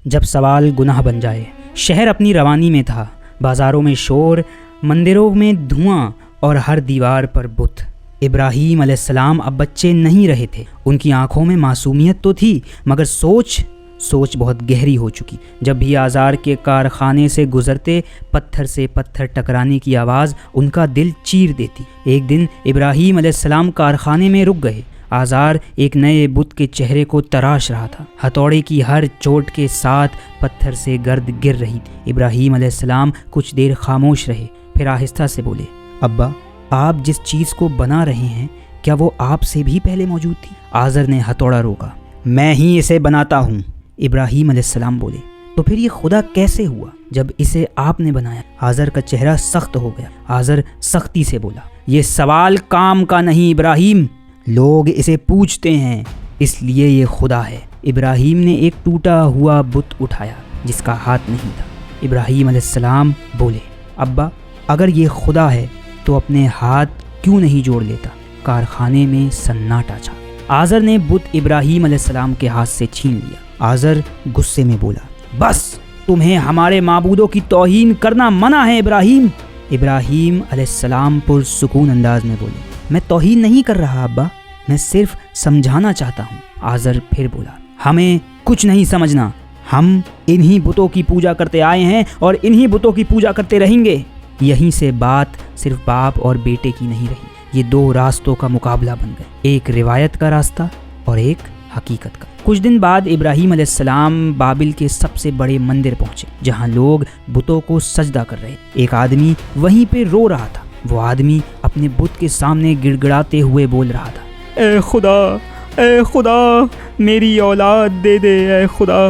جب سوال گناہ بن جائے۔ شہر اپنی روانی میں تھا، بازاروں میں شور، مندروں میں دھواں اور ہر دیوار پر بت۔ ابراہیم علیہ السلام اب بچے نہیں رہے تھے۔ ان کی آنکھوں میں معصومیت تو تھی، مگر سوچ بہت گہری ہو چکی۔ جب بھی آزار کے کارخانے سے گزرتے، پتھر سے پتھر ٹکرانے کی آواز ان کا دل چیر دیتی۔ ایک دن ابراہیم علیہ السلام کارخانے میں رک گئے۔ آزار ایک نئے بت کے چہرے کو تراش رہا تھا۔ ہتھوڑے کی ہر چوٹ کے ساتھ پتھر سے گرد گر رہی تھی۔ ابراہیم علیہ السلام کچھ دیر خاموش رہے، پھر آہستہ سے بولے، ابا، آپ جس چیز کو بنا رہے ہیں، کیا وہ آپ سے بھی پہلے موجود تھی؟ آزر نے ہتھوڑا روکا۔ میں ہی اسے بناتا ہوں، ابراہیم علیہ السلام بولے۔ تو پھر یہ خدا کیسے ہوا جب اسے آپ نے بنایا؟ آزر کا چہرہ سخت ہو گیا۔ آزر سختی سے بولا، یہ سوال کام کا نہیں ابراہیم، لوگ اسے پوچھتے ہیں، اس لیے یہ خدا ہے۔ ابراہیم نے ایک ٹوٹا ہوا بت اٹھایا جس کا ہاتھ نہیں تھا۔ ابراہیم علیہ السلام بولے، ابا، اگر یہ خدا ہے تو اپنے ہاتھ کیوں نہیں جوڑ لیتا؟ کارخانے میں سناٹا چھا۔ آزر نے بت ابراہیم علیہ السلام کے ہاتھ سے چھین لیا۔ آزر غصے میں بولا، بس، تمہیں ہمارے معبودوں کی توہین کرنا منع ہے ابراہیم۔ ابراہیم علیہ السلام پرسکون انداز میں بولے، میں توہین نہیں کر رہا ابا، میں صرف سمجھانا چاہتا ہوں۔ آزر پھر بولا، ہمیں کچھ نہیں سمجھنا، ہم انہی بتوں کی پوجا کرتے آئے ہیں اور انہی بتوں کی پوجا کرتے رہیں گے۔ یہیں سے بات صرف باپ اور بیٹے کی نہیں رہی، یہ دو راستوں کا مقابلہ بن گئے، ایک روایت کا راستہ اور ایک حقیقت کا۔ کچھ دن بعد ابراہیم علیہ السلام بابل کے سب سے بڑے مندر پہنچے جہاں لوگ بتوں کو سجدہ کر رہے۔ ایک آدمی وہیں پہ رو رہا تھا۔ وہ آدمی اپنے بت کے سامنے گڑ گڑاتے ہوئے بول رہا تھا، اے خدا، میری اولاد دے دے اے خدا۔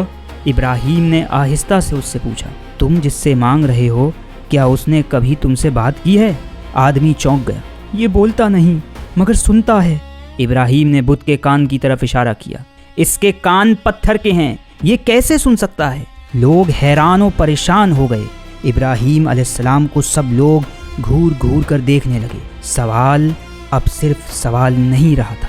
ابراہیم نے آہستہ سے اس سے پوچھا، تم جس سے مانگ رہے ہو، کیا اس نے کبھی تم سے بات کی ہے؟ آدمی چونک گیا، یہ بولتا نہیں مگر سنتا ہے۔ ابراہیم نے بت کے کان کی طرف اشارہ کیا، اس کے کان پتھر کے ہیں، یہ کیسے سن سکتا ہے؟ لوگ حیران و پریشان ہو گئے۔ ابراہیم علیہ السلام کو سب لوگ گھور گھور کر دیکھنے لگے۔ سوال اب صرف سوال نہیں رہا تھا،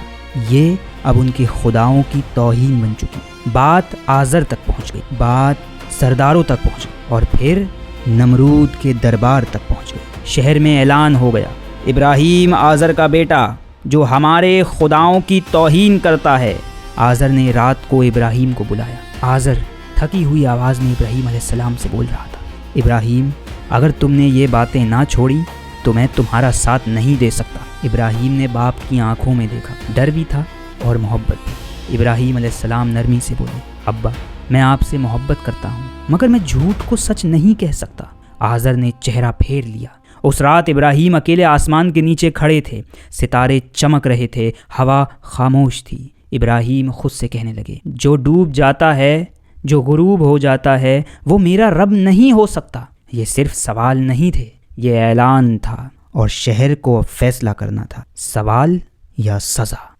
یہ اب ان کے خداؤں کی توہین بن چکی۔ بات آزر تک پہنچ گئی، بات سرداروں تک پہنچ گئی اور پھر نمرود کے دربار تک پہنچ گئی۔ شہر میں اعلان ہو گیا، ابراہیم آزر کا بیٹا جو ہمارے خداؤں کی توہین کرتا ہے۔ آزر نے رات کو ابراہیم کو بلایا۔ آزر تھکی ہوئی آواز میں ابراہیم علیہ السلام سے بول رہا تھا، ابراہیم، اگر تم نے یہ باتیں نہ چھوڑی تو میں تمہارا ساتھ نہیں دے سکتا۔ ابراہیم نے باپ کی آنکھوں میں دیکھا، ڈر بھی تھا اور محبت بھی۔ ابراہیم علیہ السلام نرمی سے بولے، ابا، میں آپ سے محبت کرتا ہوں مگر میں جھوٹ کو سچ نہیں کہہ سکتا۔ آزر نے چہرہ پھیر لیا۔ اس رات ابراہیم اکیلے آسمان کے نیچے کھڑے تھے، ستارے چمک رہے تھے، ہوا خاموش تھی۔ ابراہیم خود سے کہنے لگے، جو ڈوب جاتا ہے، جو غروب ہو جاتا ہے، وہ میرا رب نہیں ہو سکتا۔ یہ صرف سوال نہیں تھے، یہ اعلان تھا، اور شہر کو اب فیصلہ کرنا تھا، سوال یا سزا۔